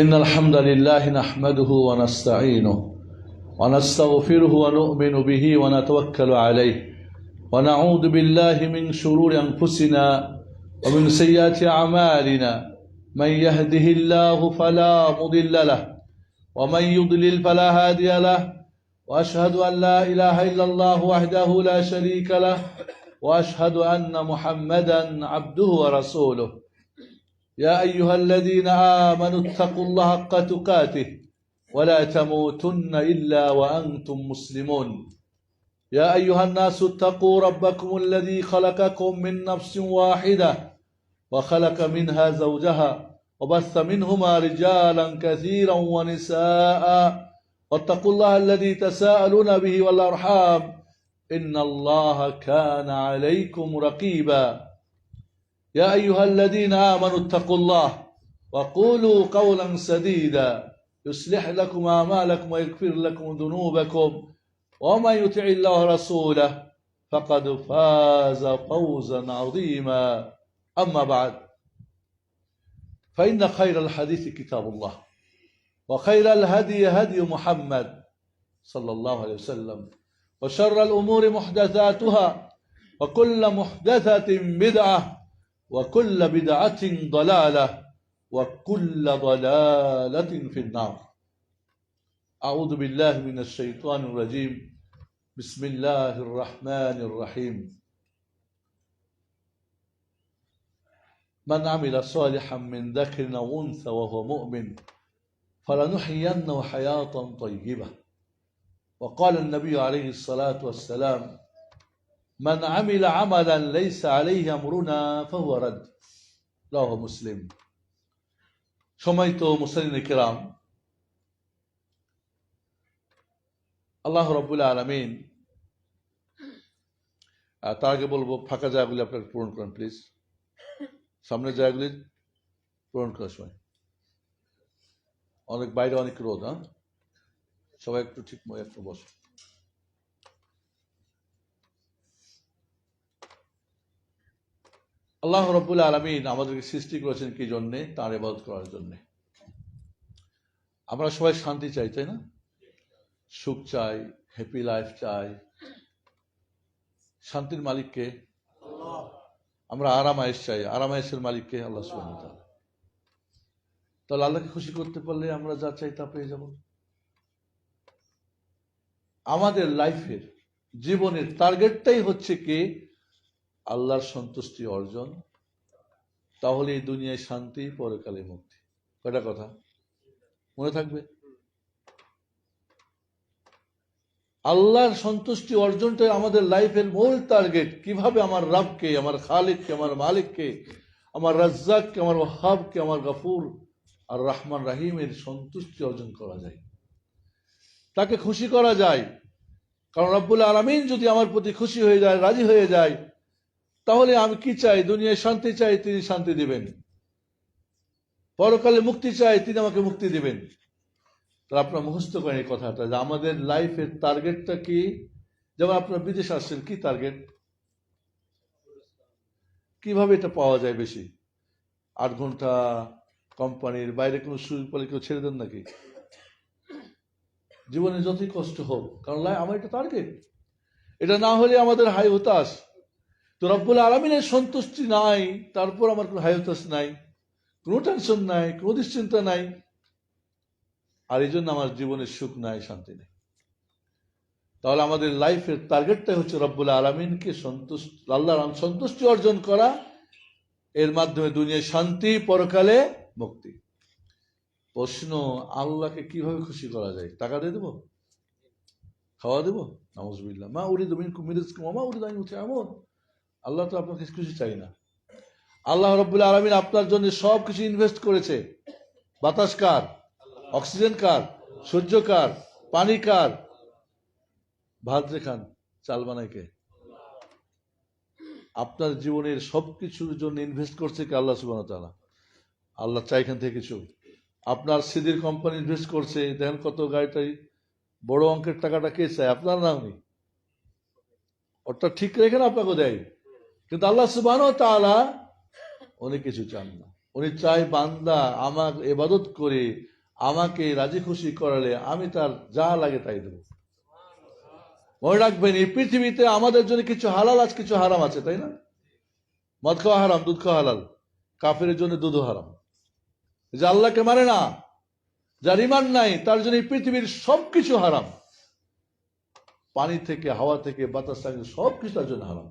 إن الحمد لله نحمده ونستعينه ونستغفره ونؤمن به ونتوكل عليه ونعوذ بالله من شرور أنفسنا ومن سيئات أعمالنا من يهده الله فلا مضل له ومن يضلل فلا هادي له وأشهد أن لا إله إلا الله وحده لا شريك له وأشهد أن محمدا عبده ورسوله يا أيها الذين آمنوا اتقوا الله حق تقاته ولا تموتن إلا وأنتم مسلمون يا أيها الناس اتقوا ربكم الذي خلقكم من نفس واحدة وخلق منها زوجها وبث منهما رجالا كثيرا ونساء واتقوا الله الذي تساءلون به والأرحام إن الله كان عليكم رقيبا يا أيها الذين آمنوا اتقوا الله وقولوا قولا سديدا يصلح لكم أعمالكم ويغفر لكم ذنوبكم ومن يطع الله ورسوله فقد فاز فوزا عظيما أما بعد فإن خير الحديث كتاب الله وخير الهدي هدي محمد صلى الله عليه وسلم وشر الأمور محدثاتها وكل محدثة بدعة وكل بدعة ضلالة وكل ضلالة في النار أعوذ بالله من الشيطان الرجيم بسم الله الرحمن الرحيم من عمل صالحا من ذكر أو أنثى وهو مؤمن فلنحيينه حياة طيبة وقال النبي عليه الصلاة والسلام من عمل عملا ليس عليه أمرنا فهو رد رواه মুসলিম। সম্মানিত মুসলিম কিরাম, আল্লাহ রাব্বুল আলামিন, তার আগে বলবো ফাঁকা জায়গাগুলি আপনারা পূরণ করেন প্লিজ। সামনের জায়গাগুলি পূরণ করার সময় অনেক বাইরে অনেক রোদ, সবাই একটু ঠিক মতো একটু বসো। আল্লাহ রাব্বুল আলামিন আমাদেরকে সৃষ্টি করেছেন কি জন্যে? তার ইবাদত করার জন্যে। আমরা সবাই শান্তি চাই, তাই না? সুখ চাই, হ্যাপি লাইফ চাই। শান্তির মালিককে? আমরা আরামায়েশ চাই, আরামায়েশের মালিককে আল্লাহ সুবহানাহু ওয়া তাআলা। তাহলে আল্লাহকে খুশি করতে পারলে আমরা যা চাই তা পেয়ে যাব। আমাদের লাইফের জীবনের টার্গেটটাই হচ্ছে কি? আল্লাহর সন্তুষ্টি অর্জন। তাহলে এই দুনিয়ায় শান্তি, পরকালে মুক্তি। কয়টা কথা মনে থাকবে? আল্লাহর সন্তুষ্টি অর্জনটাই আমাদের লাইফের মূল টার্গেট। কিভাবে আমার রবকে, আমার খালিককে, আমার মালিককে, আমার রাজ্জাককে, আমার ওয়াহাবকে, আমার গফুর আর রহমান রাহিমের সন্তুষ্টি অর্জন করা যায়, তাকে খুশি করা যায়। কারণ রব্বুল আলামিন যদি আমার প্রতি খুশি হয়ে যায়, রাজি হয়ে যায়, তাহলে আমি কি চাই? দুনিয়ায় শান্তি চাই, তিনি শান্তি দিবেন। পরকালে মুক্তি চাই, তিনি আমাকে মুক্তি দিবেন। তো আপনারা মুখস্থ করেন এই কথাটা যে আমাদের লাইফের টার্গেটটা কি। যেমন আপনারা বিদেশে আসছেন, কি টার্গেট? কিভাবে এটা পাওয়া যায় বেশি? 8 ঘন্টা কোম্পানির বাইরে কোনো সুযোগ পেলে কেউ ছেড়ে দেন নাকি? জীবনে যতই কষ্ট হোক, কারণ আমার এটা টার্গেট। এটা না হলে আমাদের হাই হতাশ। তো রব্বুল আলামিনের সন্তুষ্টি নাই, তারপর আমার কোনো হাই হতাশ নাই, কোনো টেনশন নাই, কোনো দুশ্চিন্তা নাই, আর এই জন্য আমার জীবনের সুখ নাই, শান্তি নেই। তাহলে আমাদের লাইফের টার্গেটটাই হচ্ছে রব্বুল আলামিনকে আল্লাহর সন্তুষ্টি অর্জন করা। এর মাধ্যমে দুনিয়ায় শান্তি, পরকালে মুক্তি। প্রশ্ন, আল্লাহকে কিভাবে খুশি করা যায়? টাকা দিয়ে দেবো? খাওয়া দেবো? নাউযুবিল্লাহ। মা উরিদু মিনকুম মিন রিজকিন ওয়া মা উরিদু আন ইউতি'আমুন। আল্লাহ তো আপনাকে খুশি চাই না। আল্লাহ রাব্বুল আলামিন আপনার জন্য সব কিছু ইনভেস্ট করেছে। বাতাস কার? অক্সিজেন কার? সূর্য কার? পানি কার? ভাত যে খান, চাল বানায় কে? আপনার জীবনের সবকিছুর জন্য ইনভেস্ট করছে কে? আল্লাহ সুবহানাহু ওয়া তাআলা। আল্লাহ চাই এখান থেকে কিছু। আপনার সিদির কোম্পানি ইনভেস্ট করছে, দেখেন কত গাড়িটাই বড় অঙ্কের টাকাটা কে চায়? আপনার নামই। ওটা ঠিক রেখে না আপনাকে দেয়, কিন্তু আল্লাহ সুবহানাহু ওয়া তাআলা অনেক কিছু চান না। উনি চাই বান্দা আমার ইবাদত করে আমাকে রাজি খুশি করালে আমি তার যা লাগে তাই দেব। মনে রাখবেন, এই পৃথিবীতে আমাদের জন্য কিছু হালাল আছে, কিছু হারাম আছে, তাই না? মদ খাওয়া হারাম, দুধ খাওয়া হালাল। কাফেরের জন্য দুধও হারাম। যে আল্লাহকে মানে না, যার ঈমান নাই, তার জন্য এই পৃথিবীর সবকিছু হারাম। পানি থেকে, হাওয়া থেকে, বাতাস থেকে সবকিছু তার জন্য হারাম।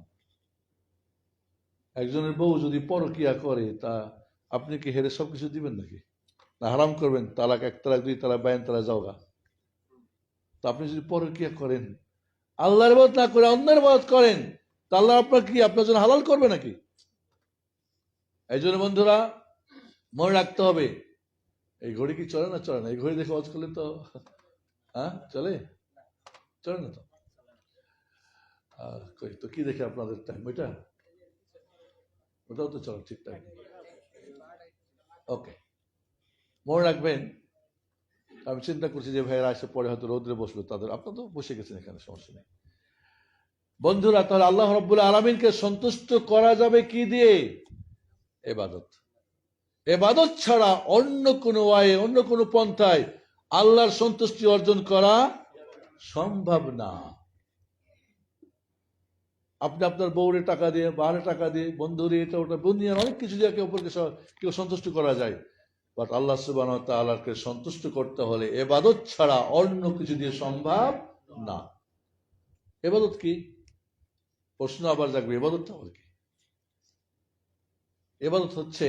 একজনের বউ যদি পরকিয়া করে, তা আপনি কি হেরে সবকিছু দিবেন নাকি? না হারাম করবেন? তালাক, 1 তালাক, 2 তালাক, বাইন তালাক, যাওগা। তো আপনি যদি পরকিয়া করেন, আল্লাহর ইবাদত না করে অন্যের ইবাদত করেন, তা আল্লাহ আপনার জন্য হালাল করবে নাকি? এই জন্য বন্ধুরা মনে রাখতে হবে, এই ঘড়ি কি চলে না চলে না? এই ঘড়ি দেখে ওয়াজ করলে তো চলে চলে না তো। তো কি দেখে আপনাদের টাইম? ওটাও তো চলে ঠিক টাইম। ওকে, মনে রাখবেন, আমি চিন্তা করছি যে ভাইয়েরা এসে পরে হয়তো রোদ্রে বসবে, তাদের আপনারা তো বসে গেছেন এখানে, সমস্যা নেই। বন্ধুরা, তাহলে আল্লাহ রাব্বুল আলামিনকে সন্তুষ্ট করা যাবে কি দিয়ে? ইবাদত। ইবাদত ছাড়া অন্য কোনো ওয়ে, অন্য কোনো পন্থায় আল্লাহর সন্তুষ্টি অর্জন করা সম্ভব না। আপনি আপনার বউরে টাকা দিয়ে, বাহারে টাকা দিয়ে, বন্ধুরে এটা ওটা, দুনিয়ার অনেক কিছু দিয়ে কেউ সন্তুষ্ট করা যায়। বাট আল্লাহ সুবহানাহু ওয়া তাআলাকে সন্তুষ্ট করতে হলে ইবাদত ছাড়া অন্য কিছু দিয়ে সম্ভব না। ইবাদত কি? প্রশ্ন আবার জাগবে, ইবাদতটা আবার কি? ইবাদত হচ্ছে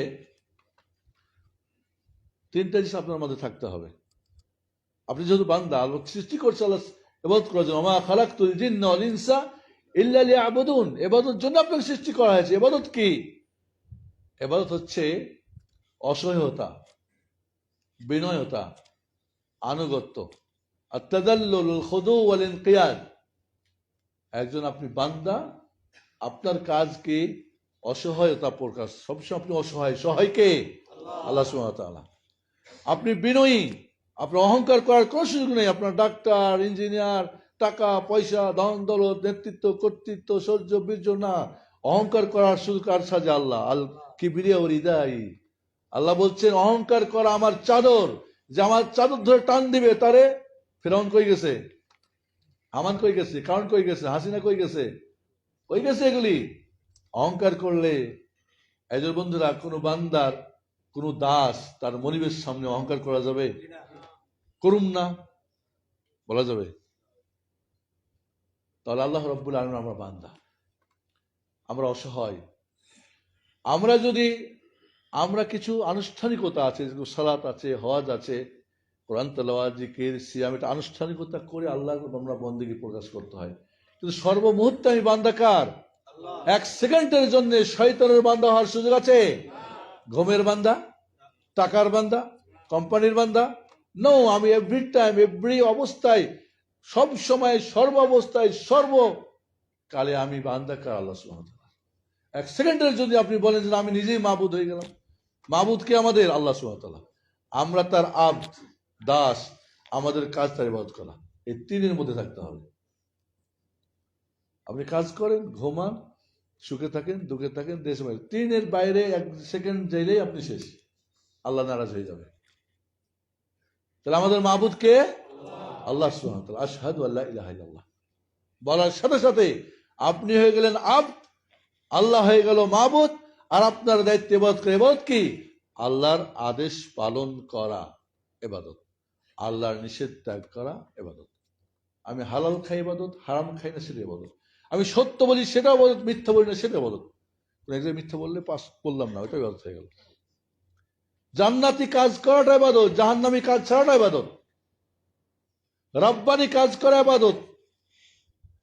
3টা জিনিস আপনার মধ্যে থাকতে হবে। আপনি যেহেতু বান্দা, আল্লাহ সৃষ্টি করছে আল্লাহ ইবাদত করার জন্য। ওয়া মা খালাকতুল জিন্না ওয়াল ইনসা ইল্লা লিয়াবুদুন। ইবাদতের জন্য আপনাকে সৃষ্টি করা হয়েছে। ইবাদত কি? ইবাদত হচ্ছে অসহায়তা, বিনয়তা, আনুগত্য, আত-তাদাল্লুল খুদু ওয়াল ইনকিয়াদ। একজন আপনি বান্দা, আপনার কাজ কি? অসহায়তা প্রকাশ। সবসময় আপনি অসহায়। সহায় কে? আল্লাহ সুবহানাহু ওয়া তাআলা। আপনি বিনয়ী, আপনার অহংকার করার কোনো সুযোগ নেই। আপনার ডাক্তার, ইঞ্জিনিয়ার, টাকা পয়সা, ধন দৌলত, নেতৃত্ব, কর্তৃত্ব, সৌর্য, বীর্য না। অহংকার করার সুযোগ কার সাজে? আল্লাহ। আল কিবরিয়া ওয়া রিদাই। আল্লাহ বলছেন অহংকার করা আমার চাদর, যে আমার চাদর ধরে টান দিবে তারে। ফিরআউন কই গেছে? হামান কই গেছে? কারণ কই গেছে? হাসিনা কই গেছে? কই গেছে এগুলি? অহংকার করলে, একজন বন্ধুরা, কোনো বান্দার, কোন দাস তার মনিবের সামনে অহংকার করা যাবে? করুম না বলা যাবে? তাহলে আল্লাহ রাব্বুল আলামিন আমরা বান্দা, আমরা অসহায়। আমরা কিছু আনুষ্ঠানিকতা আছে, সালাত আছে, হজ আছে, কোরআন তেলাওয়াত, জিকির, সিয়াম, এটা আনুষ্ঠানিকতা করে আল্লাহর আমরা বন্দেগী প্রকাশ করতে হয়। কিন্তু সর্বমুহূর্তে আমি বান্দা কার? 1 সেকেন্ডের জন্য শয়তানের বান্দা হওয়ার সুযোগ আছে? ঘুমের বান্দা, টাকার বান্দা, কোম্পানির বান্দা? নো। আমি এভরি টাইম, এভরি অবস্থায়, সব সময়, সর্ব অবস্থায়, সর্বকালে আমি বান্দা কার? আল্লাহ সুবহানাহু ওয়া তাআলা। 1 সেকেন্ডের যদি আপনি বলেন যে আমি নিজেই মাবুদ হয়ে গেলাম, মাবুদ কে আমাদের? আল্লাহ সুবহানাহু ওয়া তাআলা। আমরা তার আব্দ, দাস, আমাদের কাজ তার ইবাদত করা। এই 3-এর মধ্যে থাকতে হবে। আপনি কাজ করেন, ঘুমান, সুখে থাকেন, দুঃখে থাকেন, দেশে বাইরে, 3-এর বাইরে 1 সেকেন্ড যাইলেই আপনি শেষ। আল্লাহ নারাজ হয়ে যাবে। তাহলে আমাদের মাবুদ কে? আল্লাহ সুবহানাহু ওয়া তাআলা। আশহাদু আল্লা ইলাহা ইল্লাল্লাহ বলার সাথে সাথে আপনি হয়ে গেলেন আব্দ, আল্লাহ হয়ে গেল মাবুদ। আর আপনার দায়িত্ব ইবাদত করা। ইবাদত কি? আল্লাহর আদেশ পালন করা ইবাদত, আল্লাহর নিষেধ ত্যাগ করা ইবাদত। আমি হালাল খাই ইবাদত, হারাম খাই না সেটা ইবাদত। আমি সত্য বলি সেটা ইবাদত, মিথ্যা বলি না সেটা ইবাদত। কোন এক জায়গায় মিথ্যা বললে পাস করলাম না, ওইটা ইবাদত হয়ে গেল। জান্নাতি কাজ করাটা ইবাদত, জাহান্নামী কাজ ছাড়াটা ইবাদত। রব্বানি কাজ করা ইবাদত,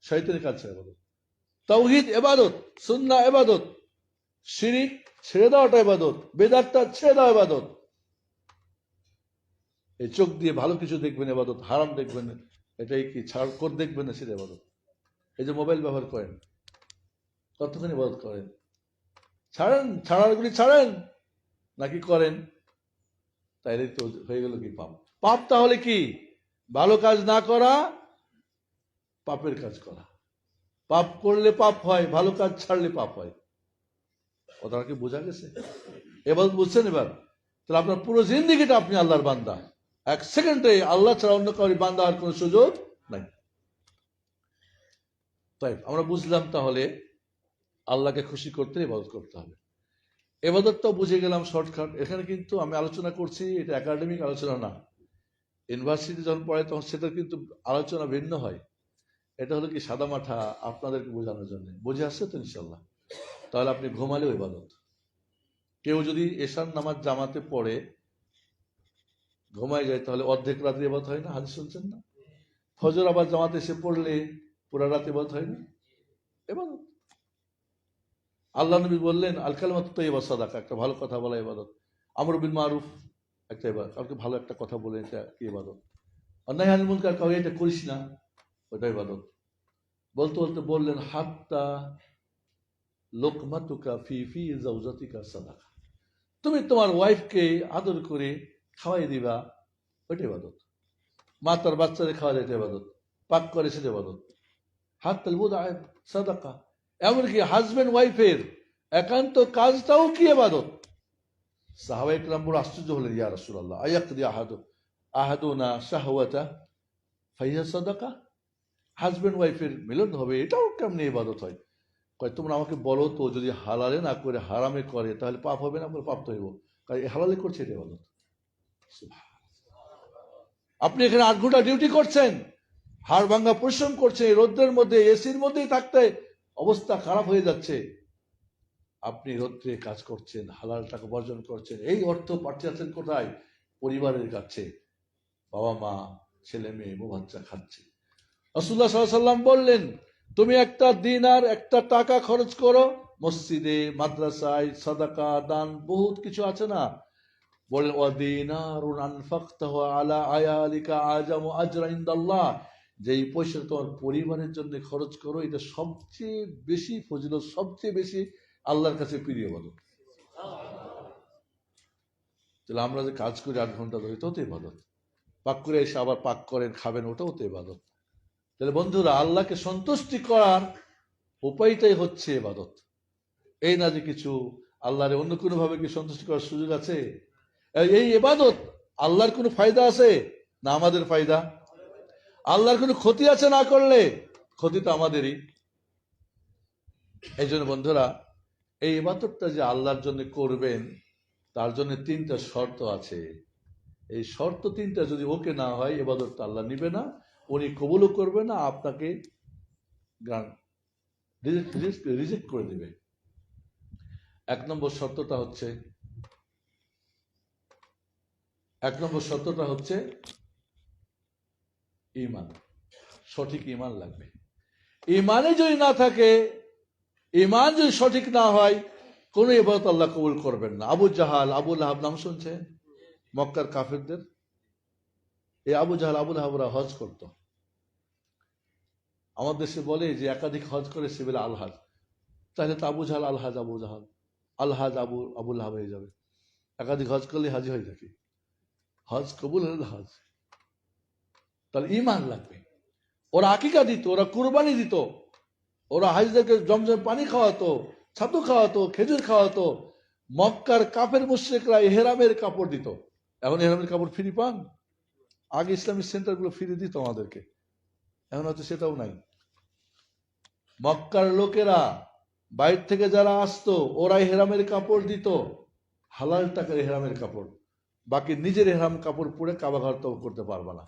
শয়তানি কাজ ছাড়া ইবাদত। তাওহীদ ইবাদত, সুন্নাহ ইবাদত, শিরক ছেড়ে দেওয়াটা ইবাদত, বেদাতটা ছেড়ে দেওয়া ইবাদত। এই চোখ দিয়ে ভালো কিছু দেখবেন ইবাদত, হারাম দেখবেন, এটাই কি ছাড় করে দেখবেন না সেটা ইবাদত। এই যে মোবাইল ব্যবহার করেন, কতক্ষণ ইবাদত করেন? ছাড়েন, ছাড়ারগুলি ছাড়েন নাকি করেন? তাইলে তো হয়ে গেল কি পাপ। পাপ তাহলে কি? ভালো কাজ না করা, পাপের কাজ করা। পাপ করলে পাপ হয়, ভালো কাজ ছাড়লে পাপ হয়। কথাটা কি বোঝা গেছে? এবার বুঝছেন? এবার তাহলে আপনার পুরো জিন্দিগিটা আপনি আল্লাহর বান্দা, এক সেকেন্ডে আল্লাহ ছাড়া অন্য কারো বান্দা হওয়ার কোনো সুযোগ নাই। তাই আমরা বুঝলাম তাহলে আল্লাহকে খুশি করতে ইবাদত করতে হবে। এবাদতটাও বুঝে গেলাম শর্টকাট। এখানে কিন্তু আমি আলোচনা করছি, এটা একাডেমিক আলোচনা না। ইউনিভার্সিটি যখন পড়ে তখন সেটা কিন্তু আলোচনা ভিন্ন হয়। এটা হলো কি সাদা মাঠা আপনাদেরকে বোঝানোর জন্য। বুঝে আসছে তো ইনশাল্লাহ? তাহলে আপনি ঘুমালেও ইবাদত। কেউ যদি এশার নামাজ জামাতে পড়ে ঘুমায় যায় তাহলে অর্ধেক রাত্রি ইবাদত হয় না? হাদিস শুনছেন না? ফজর আবার জামাতে এসে পড়লে পুরা রাত ইবাদত হয় না? ইবাদত। আল্লাহ নবী বললেন আল কালিমাতুত তাইয়্যিবা সাদাকা, একটা ভালো কথা বলা ইবাদত। আমর বিল মারুফ একটা ইবাদত, কাউকে ভালো একটা কথা বলে এটা কি ইবাদত। অন্যায় আনিল মুনকার, কাউকে এটা করিস না, ওটা ইবাদত। বলতে বলতে বললেন হাত্তা লোকমাতুকা ফি ফি জাওজাতিকা সাদাকা, তুমি তোমার ওয়াইফকে আদর করে খাওয়াই দিবা, ওইটা ইবাদত। মা তার বাচ্চাদের খাওয়া যায়, এটা ইবাদত। পাক করে সেটা ইবাদত। হাত্তাল বুদআ সাদাকা, এমনকি হাজবেন্ড ওয়াইফের একান্ত কাজটাও কি ইবাদত। সাহাবায়ে কেরাম বড় আশ্চর্য হলেন, ইয়া রাসূলুল্লাহ আয়াকদি আহাদুনা শাহওয়াতা ফাহিয়া সাদাকা, হাজবেন্ড ওয়াইফের মিলন হবে, এটাও কেমনে ইবাদত হয়? কয় তোমরা আমাকে বলো তো, যদি হালালে না করে হারামে করে তাহলে পাপ হবে না? পাপ তো হইব, কারণ হালালে করছে এটা ইবাদত। আপনি এখানে 8 ঘন্টা ডিউটি করছেন, হাড় ভাঙ্গা পরিশ্রম করছেন, এই রোদ্রের মধ্যে এসির মধ্যেই থাকতে অবস্থা খারাপ হয়ে যাচ্ছে, আপনি রোদ্রে কাজ করছেন, হালাল টাকা উপার্জন করছেন, এই অর্থ পাঠাচ্ছেন কোথায়? পরিবারের কাছে। বাবা মা ছেলে মেয়ে বউ বাচ্চা খাচ্ছে। রাসূলুল্লাহ সাল্লাল্লাহু আলাইহি ওয়াসাল্লাম বললেন তুমি একটা দিনার একটা টাকা খরচ করো মসজিদে, মাদ্রাসায়, সাদাকা, দান, বহুত কিছু আছে না। বলেন ওয়া দিনারুন আনফাকতাহু আলা আয়ালিকা আজামু আজরা ইনদাল্লাহ, যেই পয়সা তোমার পরিবারের জন্য খরচ করো এটা সবচেয়ে বেশি ফজিলত, সবচেয়ে বেশি আল্লাহর কাছে প্রিয় ইবাদত। তাহলে আমরা যে কাজ করি 8 ঘন্টা ধরে, এটাও তো ইবাদত। পাক করে এসে আবার পাক করেন খাবেন, ওটাও তো ইবাদত। তাহলে বন্ধুরা আল্লাহকে সন্তুষ্টি করার উপায়টাই হচ্ছে ইবাদত। এই না যে কিছু আল্লাহরে অন্য কোনো ভাবে কি সন্তুষ্টি করার সুযোগ আছে? এই ইবাদত আল্লাহর কোনো ফায়দা আছে না আমাদের ফায়দা? আল্লাহর কোনো ক্ষতি আছে না করলে? ক্ষতি তো আমাদেরই। এই জন্য বন্ধুরা এই ইবাদতটা যে আল্লাহর জন্য করবেন তার জন্য 3টা শর্ত আছে। এই শর্ত 3টা যদি ওকে না হয় ইবাদতটা আল্লাহ নিবে না, উনি কবুলও করবে না, আপনাকে রিজেক্ট করে দিবে। 1 নম্বর শর্তটা হচ্ছে ঈমান। সঠিক ঈমান লাগবে। ঈমানে যদি না থাকে, ঈমান যদি সঠিক না হয়, কোন ইবাদত আল্লাহ কবুল করবেন না। আবু জাহাল, আবু লাহাব নাম শুনছেন? মক্কার কাফেরদের। এই আবু জাহাল, আবু লাহাবরা হজ করত। আমাদের দেশে বলে যে একাধিক হজ করে সে বলে আলহাজ। তাহলে তো আবু জাহাল আলহাজ, আবু জাহাল আলহাজ আবু লাহাব হয়ে যাবে। একাধিক হজ করলে হাজি হয়ে থাকে। হজ কবুল হলে হজ। তাহলে ঈমান লাগবে। ওরা আকিকা দিত, ওরা কুরবানি দিত, ওরা হাজিদেরকে জমজম পানি খাওয়াতো, ছাতু খাওয়াতো, খেজুর খাওয়াতো। মক্কার কাফের মুশরিকরা ইহরামের কাপড় দিত। এখন ইহরামের কাপড় ফ্রি পান? আগে ইসলামিক সেন্টারগুলো ফ্রি দিত আমাদেরকে, এখন হয়তো সেটাও নাই। মক্কার লোকেরা বাইরে থেকে যারা আসতো ওরা ইহরামের কাপড় দিত, হালাল টাকার ইহরামের কাপড়। বাকি নিজের ইহরাম কাপড় পরে কাবা ঘর তওয়াফ করতে পারবা না।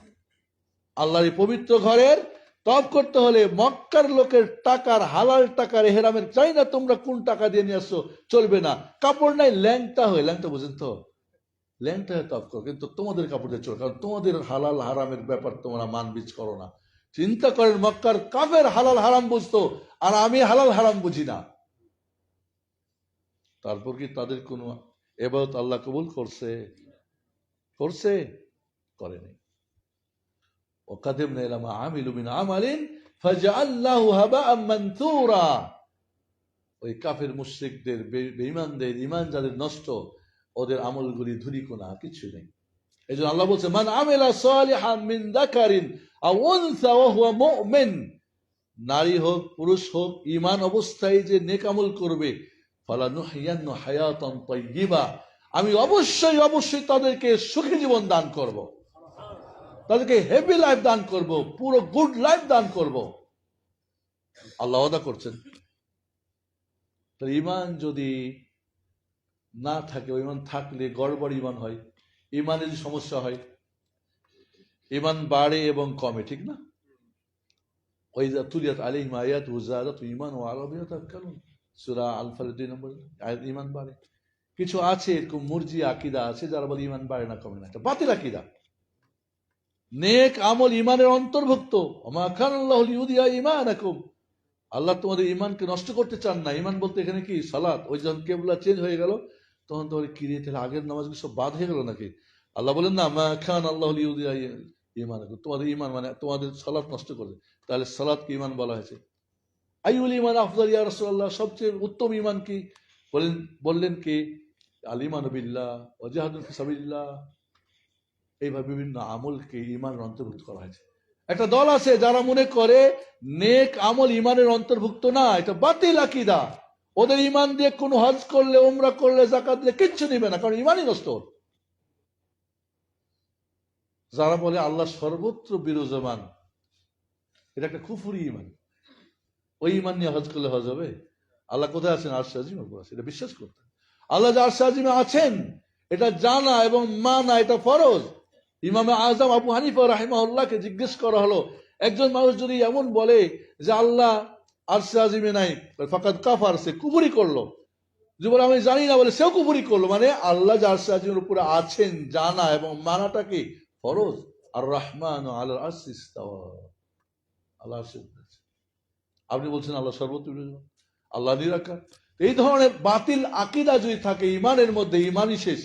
আল্লাহর এই পবিত্র ঘরের তওয়াফ করতে হলে মক্কার লোকের টাকার, হালাল টাকার ইহরামের, চাই না তোমরা কোন টাকা দিয়ে নিয়ে আসছো, চলবে না। কাপড় নাই, ল্যাংটা হয়ে, ল্যাংটা বুঝেন তো, ল্যাংটা হয়ে তওয়াফ করো, কিন্তু তোমাদের কাপড় দিয়ে চলো, কারণ তোমাদের হালাল হারামের ব্যাপার তোমরা মানবিজ করো না। চিন্তা করেন মক্কার কাফের হালাল হারাম বুঝতো, আর আমি হালাল হারাম বুঝি না। তারপর কি তাদের কোনো ইবাদত আল্লাহ কবুল করছে? করেনি। وقدمنا إلى ما عملوا من عمل فجعلناه هباء منثورا। ওই কাফের মুশরিকদের, বেঈমানদের ঈমান যাদের নষ্ট, ওদের আমলগুলি ধুলিকণা, কিছু নেই। এজন্য আল্লাহ বলছে মান আমিলা সালিহান মিন যাকারিন আও উনসা ওয়া হুয়া মুমিন, নারী হোক পুরুষ হোক ঈমান অবস্থায় যে নেক আমল করবে, ফালানুহইয়ান্না হায়াতান তাইয়্যিবা, আমি অবশ্যই অবশ্যই তাদেরকে সুখী জীবন দান করব, তাদেরকে হ্যাপি লাইফ দান করব, পুরো গুড লাইফ দান করব। আল্লাহ ওয়াদা করছেন। তাহলে ঈমান যদি না থাকে, ঈমান থাকলে গড়বড় ঈমান হয়, ঈমানের যদি সমস্যা হয়, ঈমান বাড়ে এবং কমে, ঠিক না? ওয়াইযা তুলিয়াত আলাইহিম আয়াতুহু যাদাতুহুম ঈমানান ওয়া আলা রাব্বিহিম ইয়াতাওয়াক্কালুন, সূরা আল ফালাক 2 নম্বর আয়াত। ঈমান বাড়ে। কিছু আছে এরকম মুরজিয়া আকীদা আছে যারা বলে ঈমান বাড়ে না কমে না, এটা বাতিল আকীদা। নেক আমল ঈমানের অন্তর্ভুক্ত। ওমা কানাল্লাহু লিইউদিয়া ঈমানাকুম, আল্লাহ তোমাদের ঈমানকে নষ্ট করতে চান না। ঈমান বলতে এখানে কি? সালাত। ওই যখন কিবলা চেঞ্জ হয়ে গেল তখন তোমার কি রে, তাহলে আগের নামাজগুলো সব বাদ হয়ে গেল নাকি? আল্লাহ বলেন না, মা কানাল্লাহু লিইউদিয়া ঈমানাকুম, তোমাদের ঈমান মানে তোমাদের সালাত নষ্ট করবে। তাহলে সালাতকে ঈমান বলা হয়েছে। আইউল ঈমান আফদাল ইয়া রাসূলুল্লাহ, সবচেয়ে উত্তম ঈমান কি? বললেন কি? আল ঈমানু বিল্লাহ ওয়া জিহাদুন ফি সাবিলিল্লাহ। এইভাবে বিভিন্ন আমলকে ঈমানের অন্তর্ভুক্ত করা হয়েছে। একটা দল আছে যারা মনে করে নেক আমল ঈমানের অন্তর্ভুক্ত না, এটা বাতিল আকীদা। ওদের ঈমান দিয়ে কোনো হজ করলে, উমরা করলে, যাকাত দিলে কিচ্ছু নিবে না, কারণ ঈমানই নষ্ট। যারা বলে আল্লাহ সর্বত্র বিরাজমান, এটা একটা কুফরি ঈমান। ওই ঈমান নিয়ে হজ করলে হজ হবে? আল্লাহ কোথায় আছেন? আরশে আজিমের উপর আছে, এটা বিশ্বাস করতে। আল্লাহ যে আরশে আজিমে আছেন এটা জানা এবং মানা, এটা ফরজ। ইমামে আজম আবু হানিফা রাহিমাহুল্লাহকে জিজ্ঞেস করা হলো, একজন মানুষ যদি এমন বলে যে আল্লাহ আরশে আজিমে নাই, ফাকাদ কাফার, সে কুফরি করলো। যে বলে আমি জানি না, বলে সেও কুফরি করলো। মানে আল্লাহ যে আরশে আজিমের উপরে আছেন জানা এবং মানাটা কি ফরজ। আর রহমান আলাল আরশি ইস্তাওয়া, আল্লাহ আরশে আছে। আপনি বলছেন আল্লাহ সর্বত্র বিরাজমান, আল্লাহ নিরাকার। এই ধরনের বাতিল আকীদা যদি থাকে ঈমানের মধ্যে, ঈমানই শেষ,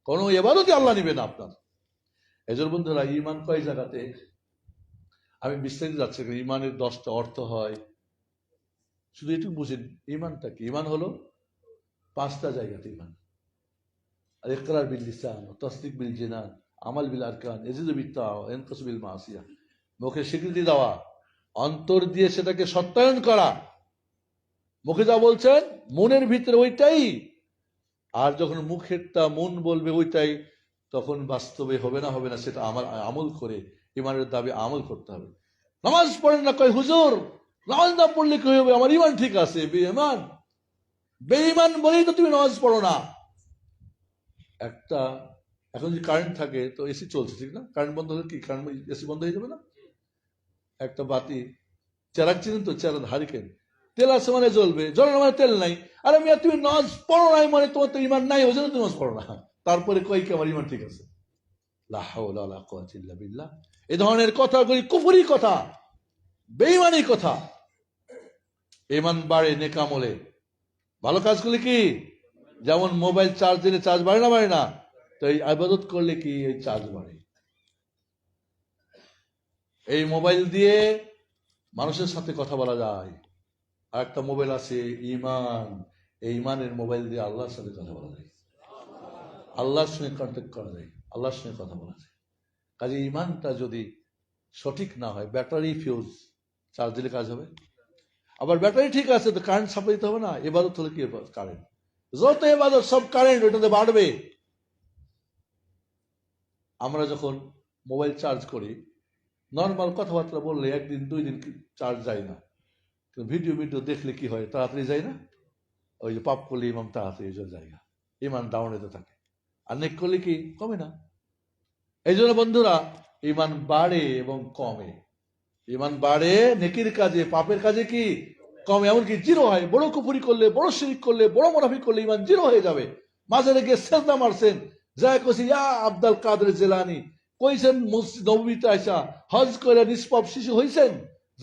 কোনো ইবাদতই আল্লাহ নিবে না আপনার। এজন্য বন্ধুরা, ঈমান কয় জায়গাতে? আমি বিস্তারিত যাচ্ছি। ঈমানের 10টা অর্থ হয়, শুধু এটুকু বুঝেন ঈমানটা কি। ঈমান হলো 5টা জায়গাতে ঈমান। আর ইকরার বিল লিসান, তাসদিক বিল জিনান, আমাল বিল আরকান, ইয়াজিদু বিত তাআ, ইয়ানকুসু বিল মাসিয়া। মুখে স্বীকৃতি দেওয়া, অন্তর দিয়ে সেটাকে সত্যায়ন করা। মুখে যা বলছেন মনের ভিতরে ওইটাই, আর যখন মুখেরটা মন বলবে ওইটাই, তখন বাস্তবে হবে না সেটা আমার আমল করে। ঈমানের দাবি আমল করতে হবে। নামাজ পড়েন না, কয় হুজুর নামাজ না পড়লে কি হবে, আমার ঈমান ঠিক আছে। বেঈমান, বেঈমান বলেই তো তুমি নামাজ পড়ো না। একটা এখন যদি কারেন্ট থাকে তো এসি চলছে, ঠিক না? কারেন্ট বন্ধ হলে কি কারেন্ট, এসি বন্ধ হয়ে যাবে না? একটা বাতি, চেরাক চিনেন তো? চেরাক, হারিকেন, তেল আছে মানে জ্বলবে, জ্বলানো মানে তেল নাই। আরে মিয়া তুমি নামাজ পড়ো নাই মানে তোমার তো ঈমান নাই, ওই জন্য তুমি নামাজ পড়ো না। তারপরে কই কি আমার ঈমান ঠিক আছে? লা হাওলা ওয়ালা কুওয়াতা ইল্লা বিল্লাহ। এই ধরনের কথাগুলি কুফরি কথা, বেঈমানি কথা। ঈমান বাড়ে নেক আমলে। ভালো কাজগুলি কি? যেমন মোবাইল চার্জ দিলে চার্জ বাড়ে না? বাড়ে না? তো এই ইবাদত করলে কি এই চার্জ বাড়ে? এই মোবাইল দিয়ে মানুষের সাথে কথা বলা যায়। আর একটা মোবাইল আছে ঈমান, এই ঈমানের মোবাইল দিয়ে আল্লাহর সাথে কথা বলা যায়, আল্লাহর সঙ্গে কন্ট্যাক্ট করা যায়, আল্লাহর সঙ্গে কথা বলা যায়। কাজে ঈমানটা যদি সঠিক না হয়, ব্যাটারি ফিউজ, চার্জ দিলে কাজ হবে? আবার ব্যাটারি ঠিক আছে তো কারেন্ট সাপ্লাই দিতে হবে না? ইবাদত হলে কি কারেন্ট, যত ইবাদত সব কারেন্ট ওইটাতে বাড়বে। আমরা যখন মোবাইল চার্জ করি, নর্মাল কথাবার্তা বললে 1 দিন 2 দিন চার্জ যায় না, ভিডিও দেখলে কি হয়, তাড়াতাড়ি যায় না? ওই যে পাপ করলে ইমান তাড়াতাড়ি জায়গা, ইমান ডাউন হতে থাকে। আর নেক করলে কি কমে না? এই জন্য বন্ধুরা, ইমান বাড়ে এবং কমে। ইমান বাড়ে নেকির কাজে, পাপের কাজে কি কমে, এমনকি জিরো হয়। বড় কুফরি করলে, বড় শিরক করলে, বড় মুনাফিক করলে ইমান জিরো হয়ে যাবে। মাঝে গিয়ে সেজদা মারছেন, যায় কইছি ইয়া আব্দুল কাদের জিলানী, কইছেন মসজিদ নববীতে আইসা হজ করে নিষ্পাপ শিশু হইছেন,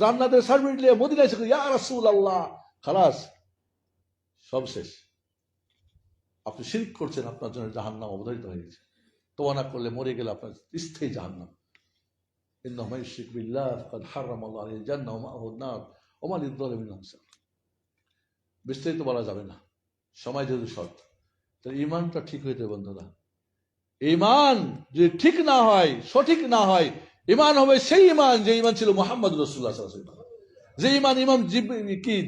জান্নাতের সার্টিফিকেট নিয়ে মদিনায় এসে ইয়া রাসূলুল্লাহ, খালাস, সব শেষ। আপনি শিরক করছেন, আপনার জন্য জাহান্নাম অবধারিত হয়ে গেছে। তোবা না করলে মরে গেলে আপনার স্থায়ী জাহান্নাম। ইন্নাহু মান ইউশরিক বিল্লাহ ফাকাদ হারাম আল্লাহু আলাইহিল জান্নাহ ওয়া মা'ওয়াহুন নার ওয়া মা লিয-যালিমিন আনসার। বিস্তারিত বলা যাবে না, সময় যেহেতু শর্ট। তাহলে ঈমানটা ঠিক হইতে বন্ধুরা, ঈমান যদি ঠিক না হয়, সঠিক না হয়, ঈমান হবে সেই ঈমান যে ঈমান ছিল মুহাম্মদ রাসূলুল্লাহ সাল্লাল্লাহু আলাইহি ওয়াসাল্লাম, যে ঈমান ইমাম